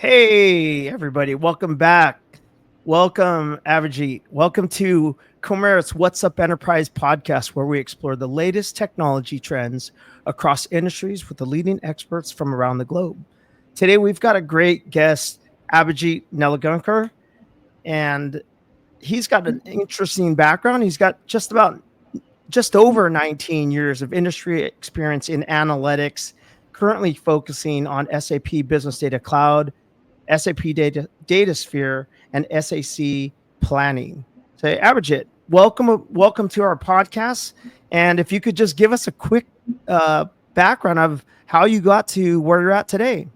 Hey, everybody. Welcome back. Welcome, Abhijit. Welcome to Comerit's What's Up Enterprise podcast, where we explore the latest technology trends across industries with the leading experts from around the globe. Today, we've got a great guest, Abhijit Nilegaonkar, and he's got an interesting background. He's got just over 19 years of industry experience in analytics, currently focusing on SAP Business Data Cloud, SAP Datasphere, and SAC Planning. So, Abhijit, welcome to our podcast. And if you could just give us a quick background of how you got to where you're at today.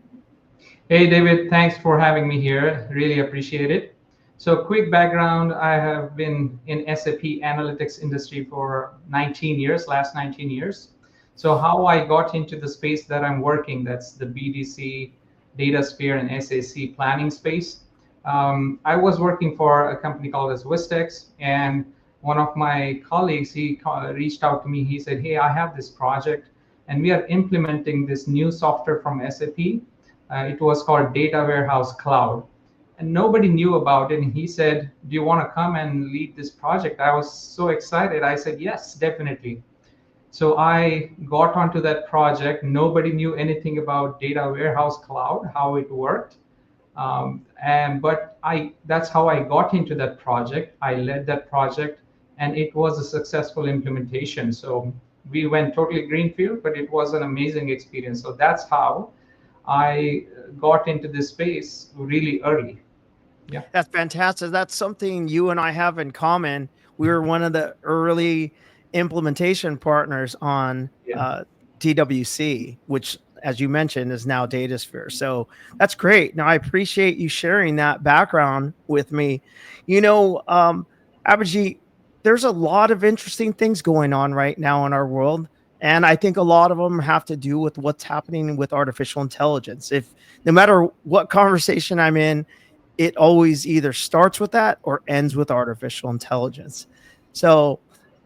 Hey David, thanks for having me here. Really appreciate it. So quick background, I have been in SAP Analytics industry for 19 years, last 19 years. So how I got into the space that I'm working, that's the BDC, Datasphere, and SAC planning space. I was working for a company called as Wistex, and one of my colleagues, reached out to me. He said, hey, I have this project, and we are implementing this new software from SAP. It was called Data Warehouse Cloud. And nobody knew about it. And he said, do you want to come and lead this project? I was so excited. I said, yes, definitely. So I got onto that project. Nobody knew anything about Data Warehouse Cloud, how it worked. But that's how I got into that project. I led that project, and it was a successful implementation. So we went totally greenfield, but it was an amazing experience. So that's how I got into this space really early. Yeah. That's fantastic. That's something you and I have in common. We were one of the early implementation partners on Yeah. DWC, which, as you mentioned, is now Datasphere. So that's great. Now, I appreciate you sharing that background with me. You know, Abhijit, there's a lot of interesting things going on right now in our world. And I think a lot of them have to do with what's happening with artificial intelligence. If no matter what conversation I'm in, it always either starts with that or ends with artificial intelligence. So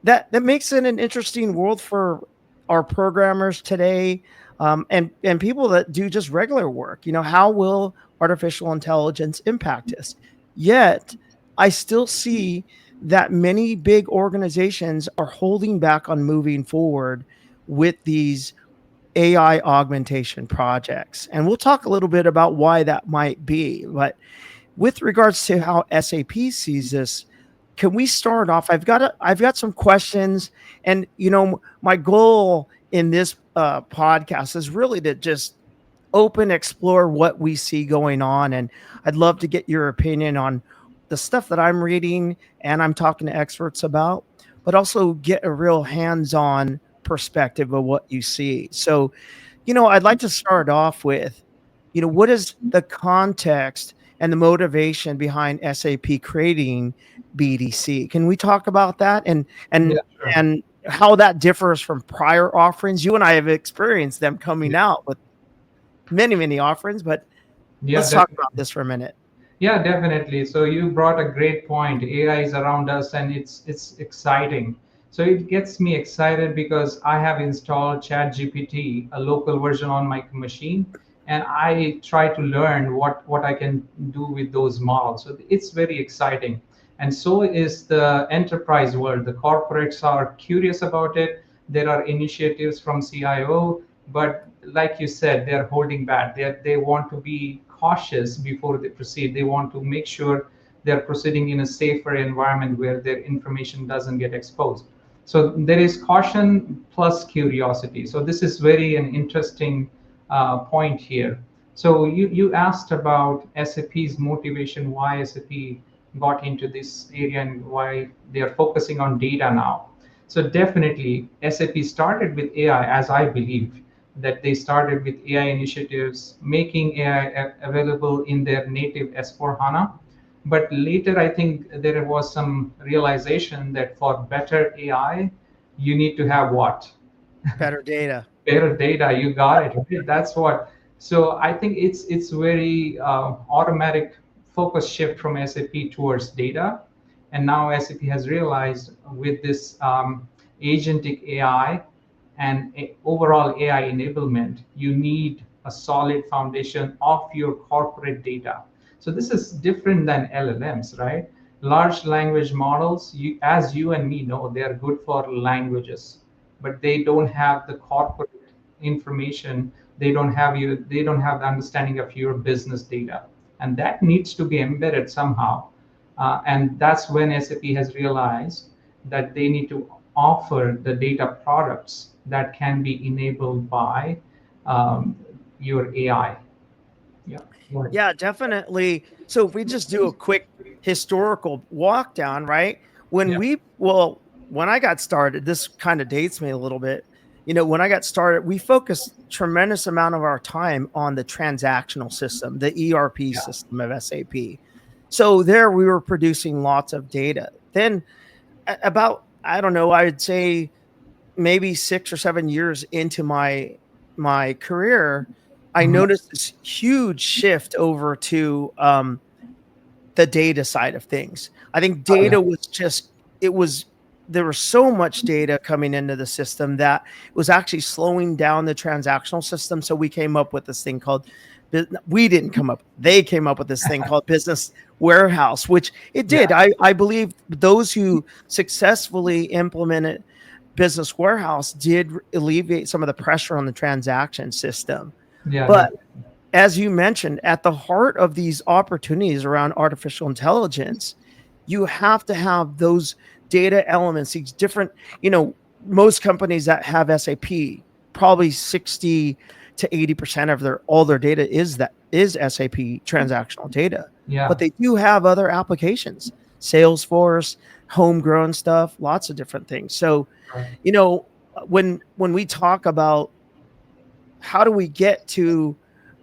that makes it an interesting world for our programmers today, and people that do just regular work. You know, how will artificial intelligence impact us? Yet, I still see that many big organizations are holding back on moving forward with these AI augmentation projects. And we'll talk a little bit about why that might be. But with regards to how SAP sees this, can we start off? I've got some questions, and my goal in this podcast is really to just explore what we see going on, and I'd love to get your opinion on the stuff that I'm reading and I'm talking to experts about, but also get a real hands-on perspective of what you see. So, I'd like to start off with, what is the context and the motivation behind SAP creating BDC? Can we talk about that and Yeah, and sure. and how that differs from prior offerings? You and I have experienced them coming Yeah, out with many offerings, but yeah, let's talk definitely. about this for a minute. Yeah, definitely. So you brought a great point. AI is around us, and it's exciting. So it gets me excited because I have installed ChatGPT, a local version on my machine, and I try to learn what I can do with those models. So it's very exciting. And so is the enterprise world. The corporates are curious about it. There are initiatives from CIO, but like you said, they're holding back. They want to be cautious before they proceed. They want to make sure they're proceeding in a safer environment where their information doesn't get exposed. So there is caution plus curiosity. So this is very an interesting point here. So you asked about SAP's motivation, why SAP got into this area and why they are focusing on data now. So definitely SAP started with AI, as I believe that they started with AI initiatives, making AI available in their native S4HANA. But later, I think there was some realization that for better AI, you need to have what? Better data. Better data. You got it, right? That's what. So I think it's very automatic focus shift from SAP towards data, and now SAP has realized with this agentic AI and overall AI enablement, you need a solid foundation of your corporate data. So this is different than LLMs, right? Large language models, as you and me know, they are good for languages, but they don't have the corporate information. They don't have the understanding of your business data, and that needs to be embedded somehow. And that's when SAP has realized that they need to offer the data products that can be enabled by um, your AI. Yeah. Right. Yeah, definitely. So if we just do a quick historical walk down, right? Yeah. When I got started, this kind of dates me a little bit. When I got started, we focused tremendous amount of our time on the transactional system, the ERP Yeah. system of SAP. So there we were producing lots of data. Then about, I don't know, I would say maybe 6 or 7 years into my career, I Mhm. noticed this huge shift over to the data side of things. I think Oh, yeah. data was just it was there was so much data coming into the system that it was actually slowing down the transactional system. So we came up with this thing called we didn't come up, they came up with this thing called business warehouse, which it Yeah. did. I believe those who successfully implemented business warehouse did alleviate some of the pressure on the transaction system. Yeah. But as you mentioned, at the heart of these opportunities around artificial intelligence, you have to have those data elements, these different, most companies that have SAP, probably 60 to 80% of their data is SAP transactional data. But Yeah. they do have other applications, Salesforce, homegrown stuff, lots of different things. So, Right. you know, when we talk about how do we get to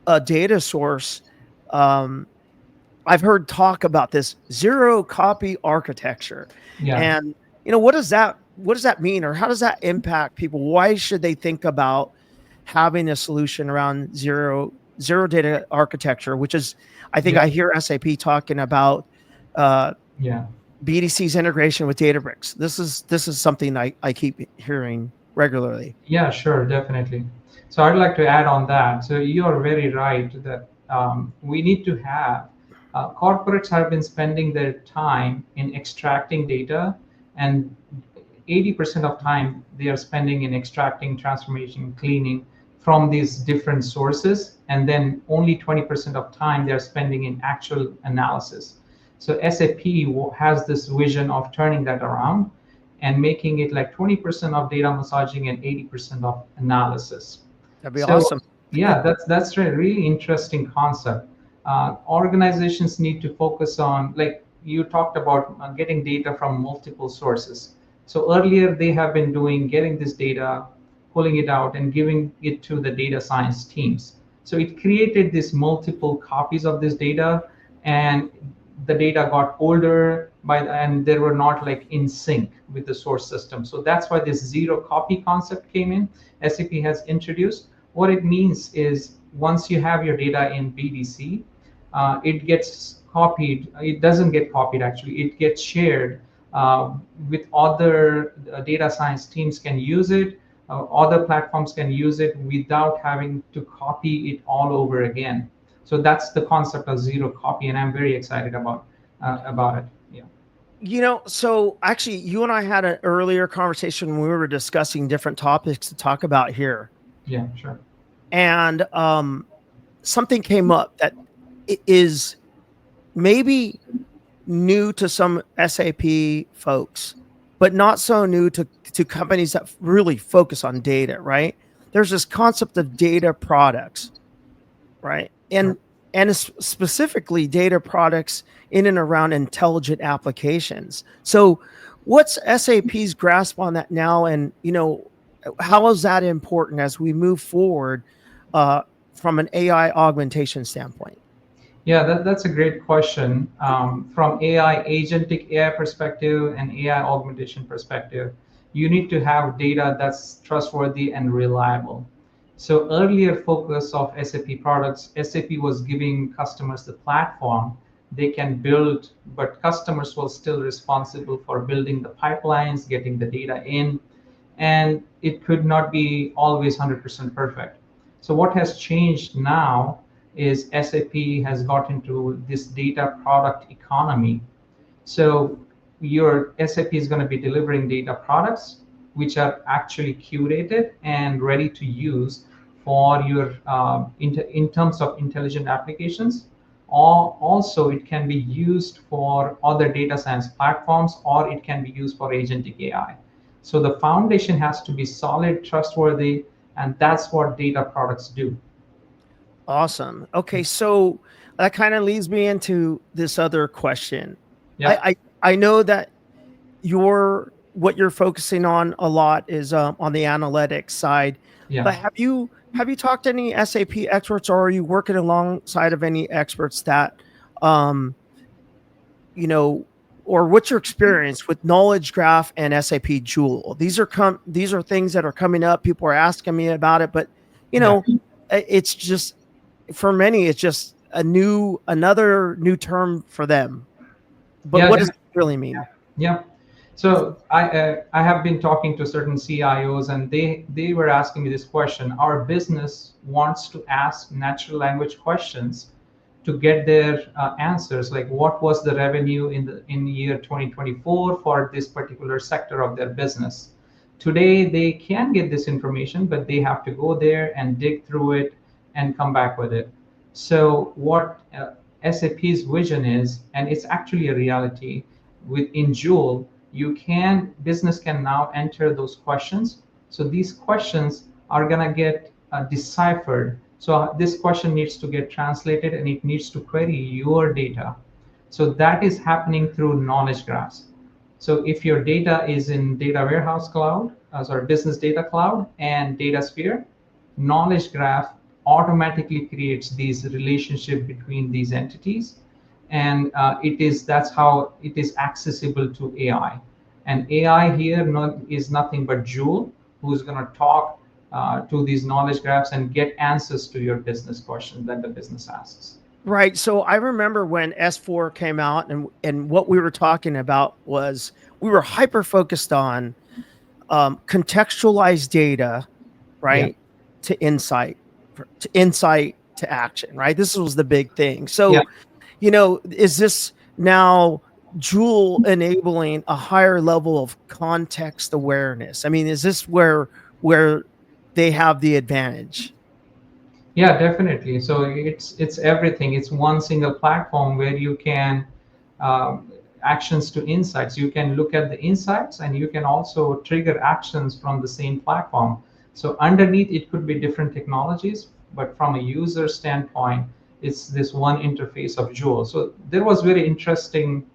a data source, um, I've heard talk about this zero copy architecture, Yeah. and what does that mean, or how does that impact people? Why should they think about having a solution around zero data architecture? Which is, I think Yeah. I hear SAP talking about uh, Yeah. BDC's integration with Databricks. This is something I keep hearing regularly. Yeah, sure, definitely. So I'd like to add on that. So you're very right that we need to have corporates have been spending their time in extracting data, and 80% of time they are spending in extracting, transformation, cleaning from these different sources, and then only 20% of time they are spending in actual analysis. So SAP has this vision of turning that around and making it like 20% of data massaging and 80% of analysis. That'd be So awesome. yeah, that's a really interesting concept. Organizations need to focus on, like you talked about, getting data from multiple sources. So earlier they have been doing getting this data, pulling it out and giving it to the data science teams. So it created this multiple copies of this data, and the data got older and they were not like in sync with the source system. So that's why this zero copy concept came in. SAP has introduced. What it means is once you have your data in BDC, it gets copied. It doesn't get copied actually. It gets shared with other data science teams can use it. Other platforms can use it without having to copy it all over again. So that's the concept of zero copy, and I'm very excited about it. Yeah. So actually, you and I had an earlier conversation when we were discussing different topics to talk about here, Yeah. Sure. and something came up that is maybe new to some SAP folks, but not so new to companies that really focus on data. Right? There's this concept of data products, right? Sure. And specifically data products in and around intelligent applications. So what's SAP's grasp on that now, and how is that important as we move forward uh, from an AI augmentation standpoint? Yeah, that's a great question. From AI, agentic AI perspective and AI augmentation perspective, you need to have data that's trustworthy and reliable. So earlier focus of SAP products, SAP was giving customers the platform they can build, but customers were still responsible for building the pipelines, getting the data in, and it could not be always 100% perfect. So what has changed now is SAP has got into this data product economy. So your SAP is going to be delivering data products which are actually curated and ready to use for your in terms of intelligent applications. Or also it can be used for other data science platforms, or it can be used for agentic AI. So the foundation has to be solid, trustworthy, and that's what data products do. Awesome. Okay, so that kind of leads me into this other question. Yeah, I know that what you're focusing on a lot is on the analytics side, but yeah. have you talked to any SAP experts, or are you working alongside of any experts that um, you know, or what's your experience with Knowledge Graph and SAP Joule? These are things that are coming up. People are asking me about it, but you Yeah. know, it's just for many, it's just another new term for them. But Yeah, what does it really mean? yeah. So I have been talking to certain CIOs, and they were asking me this question. Our business wants to ask natural language questions to get their answers, like what was the revenue in the year 2024 for this particular sector of their business. Today they can get this information, but they have to go there and dig through it and come back with it. So what SAP's vision is, and it's actually a reality, within Joule, business can now enter those questions. So these questions are gonna get deciphered. So this question needs to get translated, and it needs to query your data. So that is happening through knowledge graphs. So if your data is in data warehouse cloud, business data cloud and Datasphere, knowledge graph automatically creates these relationship between these entities, and that's how it is accessible to AI. And AI here is nothing but Joule, who's going to talk to these knowledge graphs and get answers to your business question that the business asks. Right. So I remember when S4 came out, and what we were talking about was we were hyper focused on contextualized data, Yeah, right, to insight, to insight to action, right? This was the big thing. yeah. So, is this now Joule enabling a higher level of context awareness? I mean, is this where they have the advantage? Yeah, definitely. So it's everything. It's one single platform where you can um, actions to insights. You can look at the insights, and you can also trigger actions from the same platform. So underneath, it could be different technologies, but from a user standpoint, it's this one interface of Joule. So there was very interesting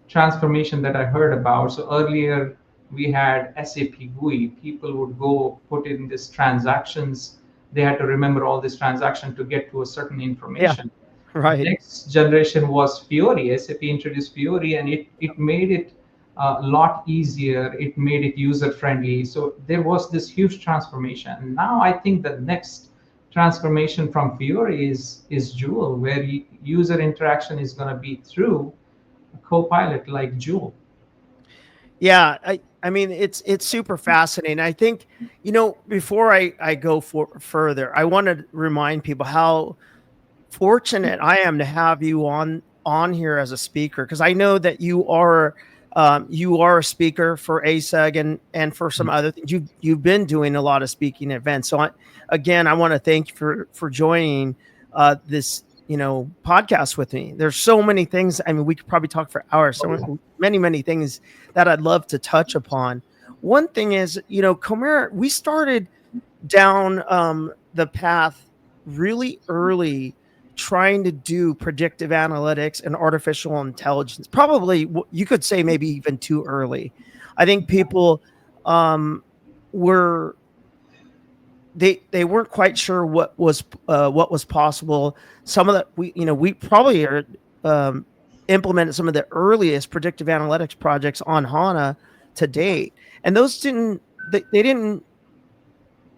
transformation that I heard about. So earlier we had SAP GUI. People would go put in these transactions. They had to remember all this transaction to get to a certain Yeah, information. right. Next generation was Fiori. SAP introduced Fiori, and it made it a lot easier. It made it user friendly. So there was this huge transformation. Now I think the next transformation from Fiori is Joule, where user interaction is going to be through a co-pilot like Joule. Yeah, I mean it's super fascinating. I think before I go further, I want to remind people how fortunate I am to have you on here as a speaker, because I know that you are a speaker for ASEG and for some other things. You've been doing a lot of speaking events. So again, I want to thank you for joining this podcast with me. There's so many things. I mean, we could probably talk for hours. So many things that I'd love to touch upon. One thing is, Comer, we started down the path really early, trying to do predictive analytics and artificial intelligence. Probably you could say maybe even too early. I think people um, were they weren't quite sure what was possible. Some of the we probably are implemented some of the earliest predictive analytics projects on HANA to date, and those didn't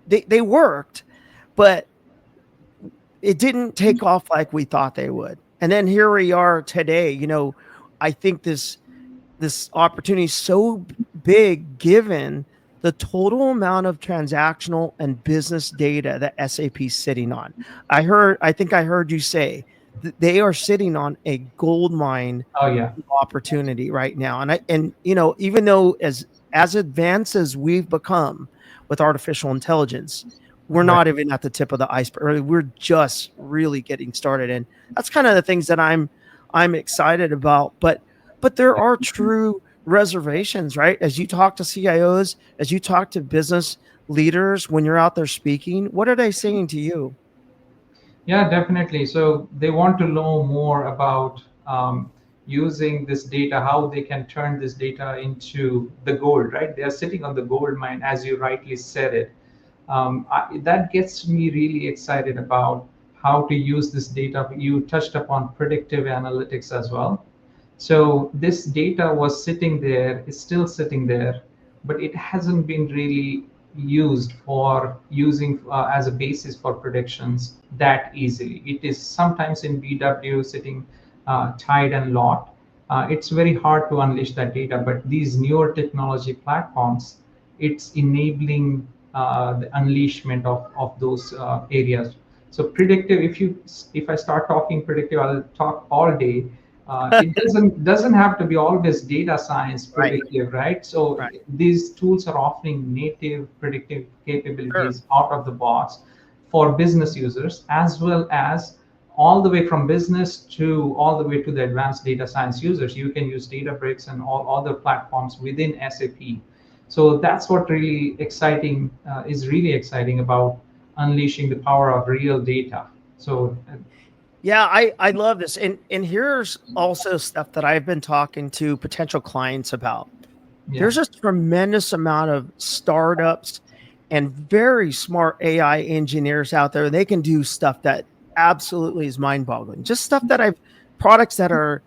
they worked, but it didn't take off like we thought they would. And then here we are today. I think this opportunity is so big, given the total amount of transactional and business data that SAP is sitting on. I think I heard you say that they are sitting on a gold mine Oh yeah. opportunity right now. And even though as advanced as we've become with artificial intelligence, we're Right. not even at the tip of the iceberg. We're just really getting started. And that's kind of the things that I'm excited about. But there are true reservations, right? As you talk to CIOs, as you talk to business leaders when you're out there speaking, what are they saying to you? Yeah, definitely. So they want to know more about using this data, how they can turn this data into the gold, right? They are sitting on the gold mine, as you rightly said it. That gets me really excited about how to use this data. You touched upon predictive analytics as well. So this data was sitting there, is still sitting there, but it hasn't been really used for using as a basis for predictions that easily. It is sometimes in BW sitting tied and locked. It's very hard to unleash that data, but these newer technology platforms, it's enabling the unleashment of those areas. So predictive, if I start talking predictive, I'll talk all day. It doesn't have to be always data science Right, predictive, right? So right. these tools are offering native predictive Sure. capabilities out of the box for business users, as well as all the way from business to all the way to the advanced data science users. You can use Databricks and all other platforms within SAP. So that's what really exciting is really exciting about unleashing the power of real data. So Yeah, I love this. And here's also stuff that I've been talking to potential clients about. yeah. There's a tremendous amount of startups and very smart AI engineers out there. They can do stuff that absolutely is mind-boggling. Just stuff that I've products that are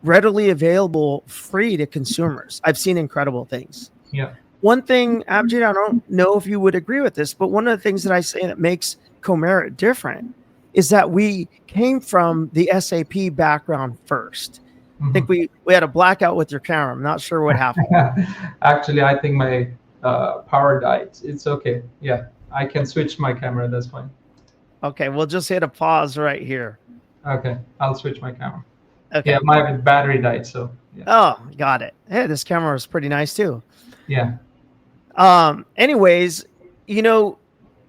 readily available free to consumers. I've seen incredible things. Yeah. One thing, Abhijit, I don't know if you would agree with this, but one of the things that I say that makes Comerit different is that we came from the SAP background first. I think Mhm. we had a blackout with your camera. I'm not sure what happened. Actually, I think my power died. It's okay. Yeah, I can switch my camera. That's fine. Okay, we'll just hit a pause right here. Okay, I'll switch my camera. Yeah, Okay. my battery died. So yeah, Oh, got it. Hey, this camera is pretty nice too. yeah, Anyways, you know,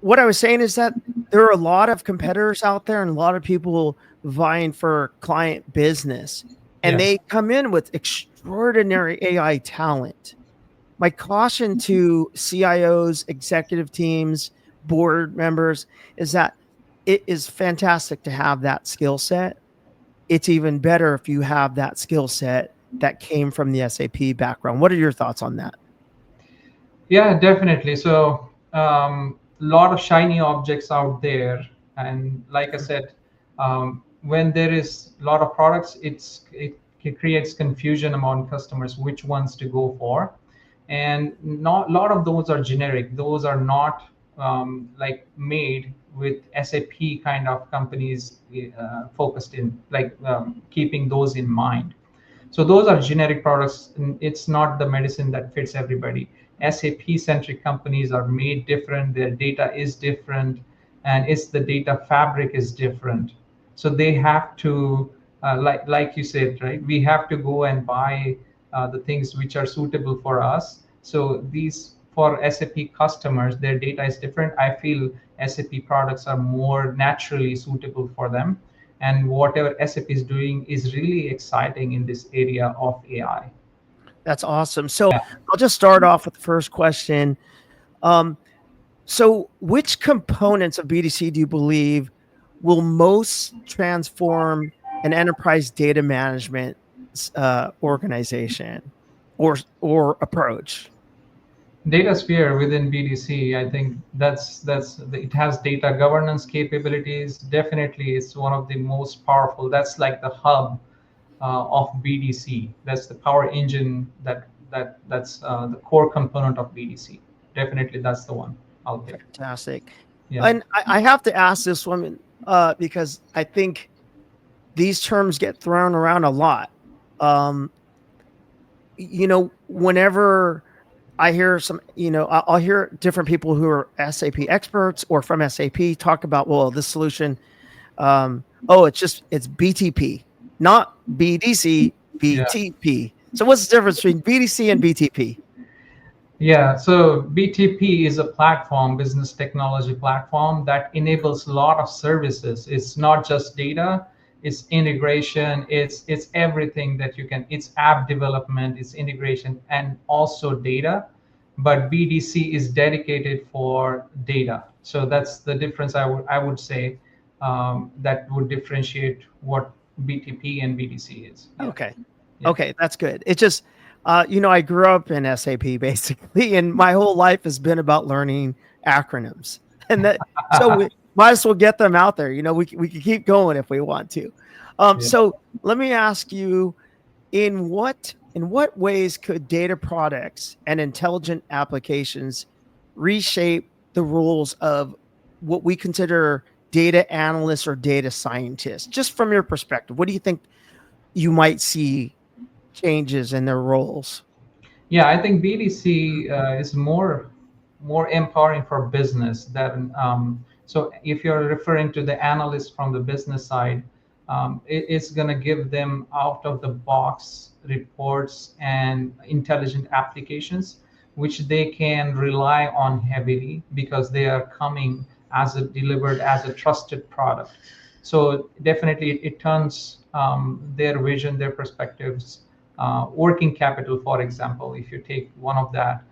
what I was saying is that there are a lot of competitors out there and a lot of people vying for client business, and yeah. they come in with extraordinary AI talent. My caution to CIOs, executive teams, board members is that it is fantastic to have that skill set. It's even better if you have that skill set that came from the SAP background. What are your thoughts on that? Yeah, definitely. So, a lot of shiny objects out there, and like I said, when there is a lot of products, it creates confusion among customers which ones to go for, and not a lot of those are generic. Those are not like made with SAP kind of companies focused in like keeping those in mind. So those are generic products, and it's not the medicine that fits everybody. SAP centric companies are made different, their data is different, and it's the data fabric is different. So they have to, like you said, right? We have to go and buy the things which are suitable for us. So these for SAP customers, their data is different. I feel SAP products are more naturally suitable for them, and whatever SAP is doing is really exciting in this area of AI. That's awesome. So I'll just start off with the first question. Um, so, which components of BDC do you believe will most transform an enterprise data management organization or approach? Datasphere within BDC, I think it has data governance capabilities. Definitely, it's one of the most powerful. That's like the hub of BDC. That's the power engine that's the core component of BDC. Definitely, that's the one I'll pick. Fantastic. Yeah. And I have to ask this one because I think these terms get thrown around a lot. Um, whenever I hear some, I'll hear different people who are SAP experts or from SAP talk about, well, this solution, oh, it's BTP, not BDC, Yeah. BTP. So what's the difference between BDC and BTP? Yeah, so BTP is a platform, business technology platform that enables a lot of services. It's not just data, it's integration, it's everything that you can, it's app development, it's integration and also data. But BDC is dedicated for data. So that's the difference I would say that would differentiate what BTP and BDC is. Yeah. Okay. Yeah. Okay, that's good. It just, I grew up in SAP basically, and my whole life has been about learning acronyms, and that so we might as well get them out there. We can keep going if we want to. Yeah. So let me ask you, in what ways could data products and intelligent applications reshape the roles of what we consider data analysts or data scientists? Just from your perspective, what do you think you might see changes in their roles? Yeah, I think BDC is more empowering for business than so if you're referring to the analyst from the business side, it's going to give them out of the box reports and intelligent applications which they can rely on heavily because they are coming as a delivered as a trusted product. So definitely it turns their vision, their perspectives, working capital, for example, if you take one of that,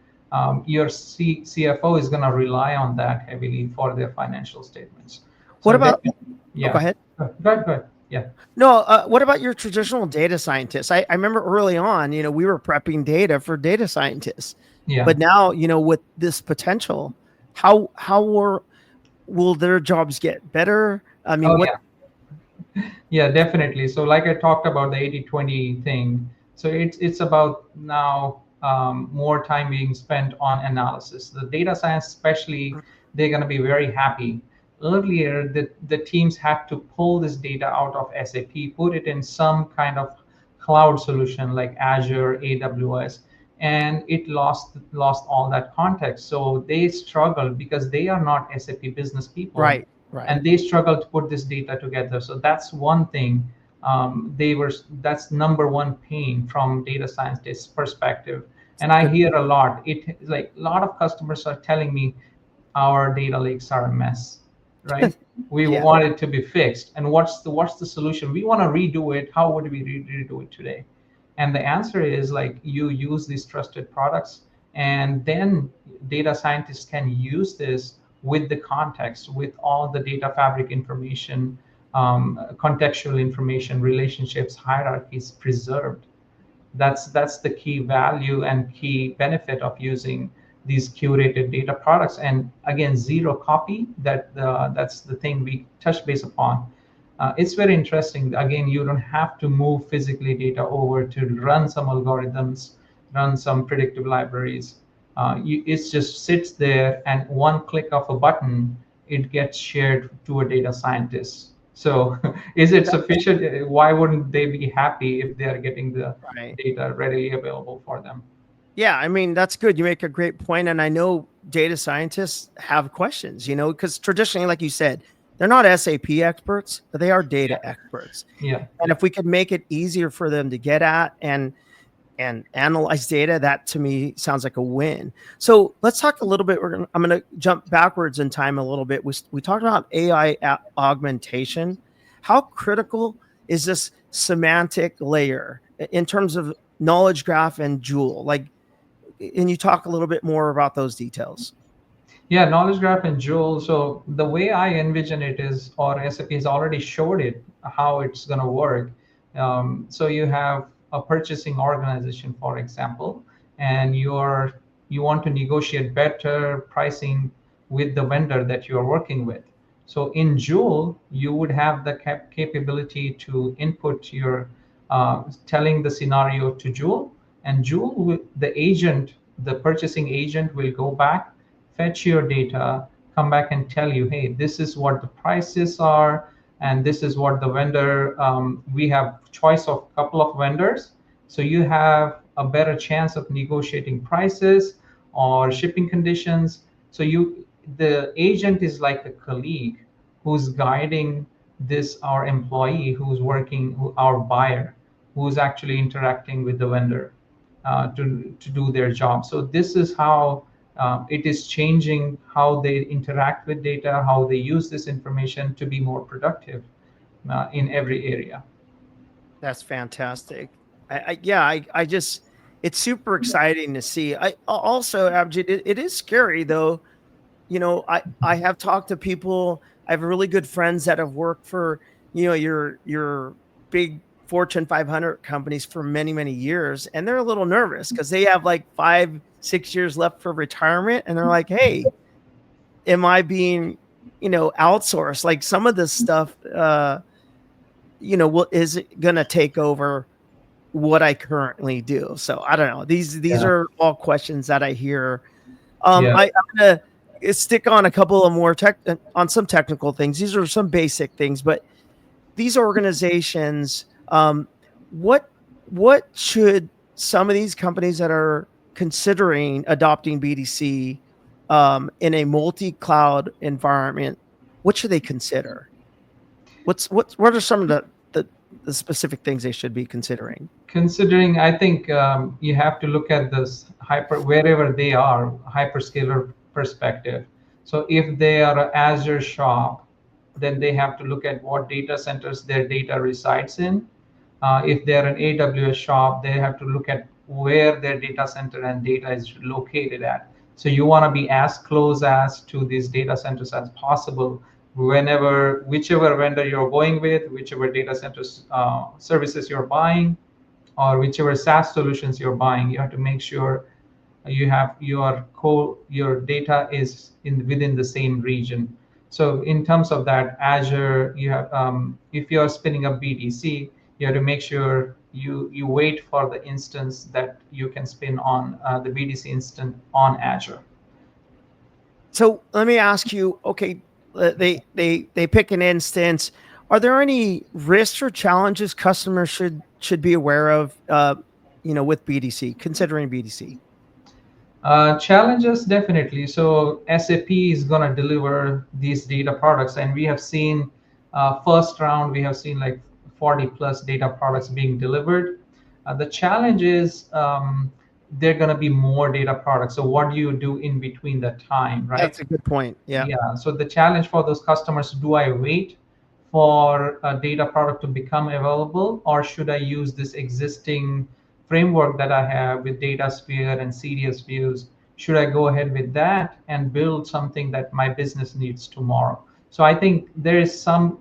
your CFO is going to rely on that heavily for their financial statements. What So about? Oh, go yeah, ahead. go ahead. Yeah, No, what about your traditional data scientists? I remember early on, we were prepping data for data scientists, yeah. but now, with this potential, will their jobs get better? I mean, Oh what? yeah. Yeah, definitely. So, like I talked about the 80/20 thing, so it's about now more time being spent on analysis. The data science, especially, they're going to be very happy. Earlier, the teams had to pull this data out of SAP, put it in some kind of cloud solution like Azure, AWS, and it lost all that context. So they struggled because they are not SAP business people, Right, right. and they struggle to put this data together. So that's one thing. That's number one pain from data scientist perspective. And I Good. hear a lot. It like a lot of customers are telling me our data lakes are a mess, right? We Yeah, want it to be fixed. And what's the solution? We want to redo it. How would we redo it today? And the answer is like you use these trusted products, and then data scientists can use this with the context, with all the data fabric information, contextual information, relationships, hierarchies preserved. That's the key value and key benefit of using these curated data products. And again, zero copy, that's the thing we touch base upon. It's very interesting. Again, you don't have to move physically data over to run some algorithms, run some predictive libraries. It just sits there, and one click of a button, it gets shared to a data scientist. So, is it sufficient? Why wouldn't they be happy if they are getting the right. data readily available for them? Yeah, I mean, that's good. You make a great point, and I know data scientists have questions, because traditionally, like you said, they're not SAP experts, but they are data Yeah, experts. yeah, And yeah. if we could make it easier for them to get at and analyze data, that to me sounds like a win. So let's talk a little bit. I'm going to jump backwards in time a little bit. We talked about AI augmentation. How critical is this semantic layer in terms of knowledge graph and Joule? Like, and you talk a little bit more about those details. Yeah, knowledge graph and Joule. So the way I envision it is, or SAP has already showed it how it's going to work. So you have a purchasing organization, for example, and you want to negotiate better pricing with the vendor that you are working with. So in Joule, you would have the capability to input your telling the scenario to Joule, and Joule, the agent, the purchasing agent, will go back, fetch your data, come back and tell you, hey, this is what the prices are, and this is what the vendor. We have choice of a couple of vendors, so you have a better chance of negotiating prices, or shipping conditions. So the agent is like a colleague who's guiding this our employee who's working, our buyer, who's actually interacting with the vendor to do their job. So this is how it is changing how they interact with data, how they use this information to be more productive in every area. That's fantastic. Yeah, I just it's super exciting to see. Also, Abhijit, it is scary though. I have talked to people. I have really good friends that have worked for your big Fortune 500 companies for many years, and they're a little nervous because they have like 5-6 years left for retirement, and they're like, "Hey, am I being outsourced? Like some of this stuff, is it gonna take over what I currently do?" So I don't know. These Yeah. are all questions that I hear. Yeah. I'm gonna stick on a couple of more on some technical things. These are some basic things, but these organizations, what what should some of these companies that are considering adopting BDC in a multi-cloud environment, what should they consider? What are some of the specific things they should be considering? Considering, I think you have to look at this hyper wherever they are, hyperscaler perspective. So if they are a Azure shop, then they have to look at what data centers their data resides in. If they're an AWS shop, they have to look at where their data center and data is located at. So you want to be as close as to these data centers as possible. Whenever, whichever vendor you're going with, whichever data centers services you're buying, or whichever SaaS solutions you're buying, you have to make sure you have your data is within the same region. So in terms of that, Azure, you have if you're spinning up BDC, you have to make sure you wait for the instance that you can spin on the BDC instance on Azure. So let me ask you, okay, they pick an instance. Are there any risks or challenges customers should be aware of with BDC, considering BDC? Challenges, definitely. So SAP is going to deliver these data products, and we have seen first round we have seen like 40 plus data products being delivered. The challenge is there are going to be more data products. So what do you do in between that time, right? That's a good point. Yeah. Yeah. So the challenge for those customers: do I wait for a data product to become available, or should I use this existing framework that I have with Datasphere and CDS views? Should I go ahead with that and build something that my business needs tomorrow? So I think there is some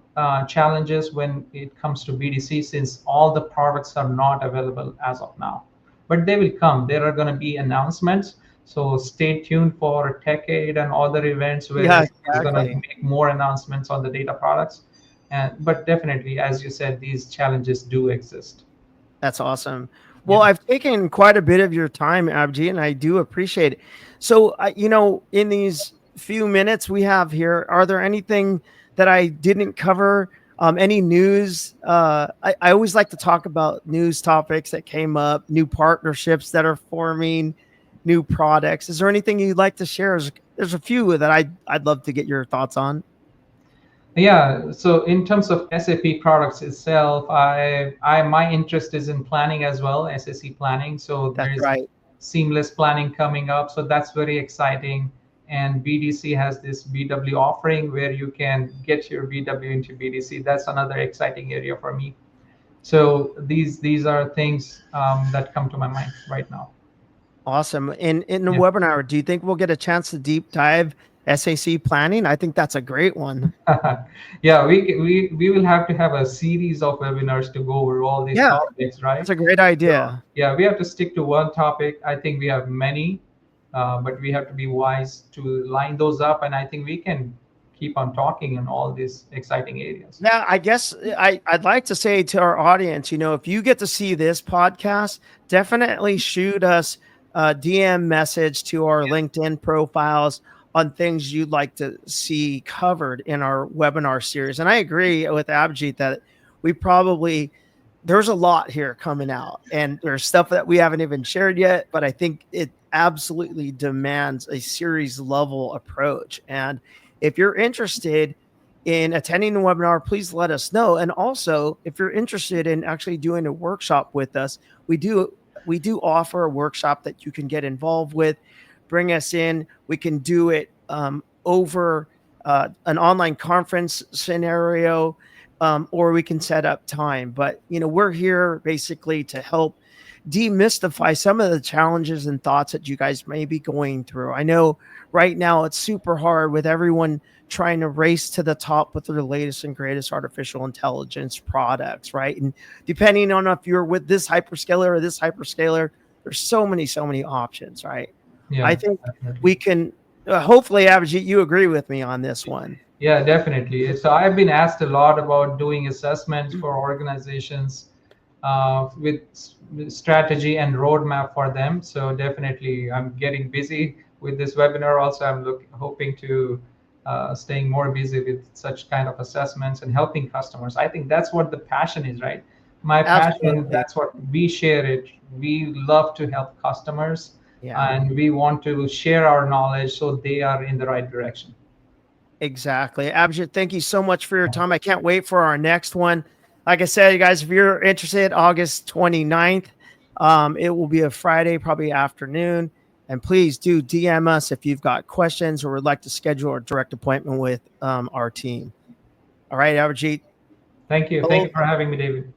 challenges when it comes to BDC, since all the products are not available as of now, but they will come. There are going to be announcements. So stay tuned for TechAid and other events where Yeah, SAP is going to exactly. make more announcements on the data products. And but definitely, as you said, these challenges do exist. That's awesome. Well, Yeah. I've taken quite a bit of your time, Abji, and I do appreciate it. So, in these few minutes we have here, are there anything that I didn't cover? Any news? I always like to talk about news topics that came up, new partnerships that are forming, new products. Is there anything you'd like to share? There's a few that I'd love to get your thoughts on. Yeah, so in terms of SAP products itself, I my interest is in planning as well, SAC planning. So That's there's right. seamless planning coming up, so that's very exciting. And BDC has this BW offering where you can get your BW into BDC. That's another exciting area for me. So these are things that come to my mind right now. Awesome. In the Yeah. webinar, do you think we'll get a chance to deep dive SAC planning? I think that's a great one. Yeah, we will have to have a series of webinars to go over all these Yeah, topics, that's right? a great So idea. yeah, we have to stick to one topic. I think we have many, but we have to be wise to line those up, and I think we can keep on talking in all these exciting areas. Yeah, I guess I'd like to say to our audience, if you get to see this podcast, definitely shoot us a DM message to our LinkedIn profiles on things you'd like to see covered in our webinar series. And I agree with Abhijit that we probably there's a lot here coming out, and there's stuff that we haven't even shared yet. But I think absolutely demands a series level approach. And if you're interested in attending the webinar, please let us know. And also, if you're interested in actually doing a workshop with us, we do we do offer a workshop that you can get involved with. Bring us in. We can do it over an online conference scenario, or we can set up time. But we're here basically to help demystify some of the challenges and thoughts that you guys may be going through. I know right now it's super hard with everyone trying to race to the top with their latest and greatest artificial intelligence products, right? And depending on if you're with this hyperscaler or this hyperscaler, there's so many options, right? I Yeah, think definitely. we can hopefully, Abhijit, you agree with me on this one. Yeah, definitely. So I've been asked a lot about doing assessments for organizations with strategy and roadmap for them. So definitely, I'm getting busy with this webinar. Also, hoping to staying more busy with such kind of assessments and helping customers. I think that's what the passion is, right? My passion, Absolutely. that's what we share it. We love to help customers, Yeah. and we want to share our knowledge so they are in the right direction. Exactly. Abhijit, thank you so much for your time. I can't wait for our next one. Like I said, you guys, if you're interested, August 29th, it will be a Friday, probably afternoon. And please do DM us if you've got questions or would like to schedule a direct appointment with our team. All right, Abhijit. Thank you. Thank Hello. you for having me, David.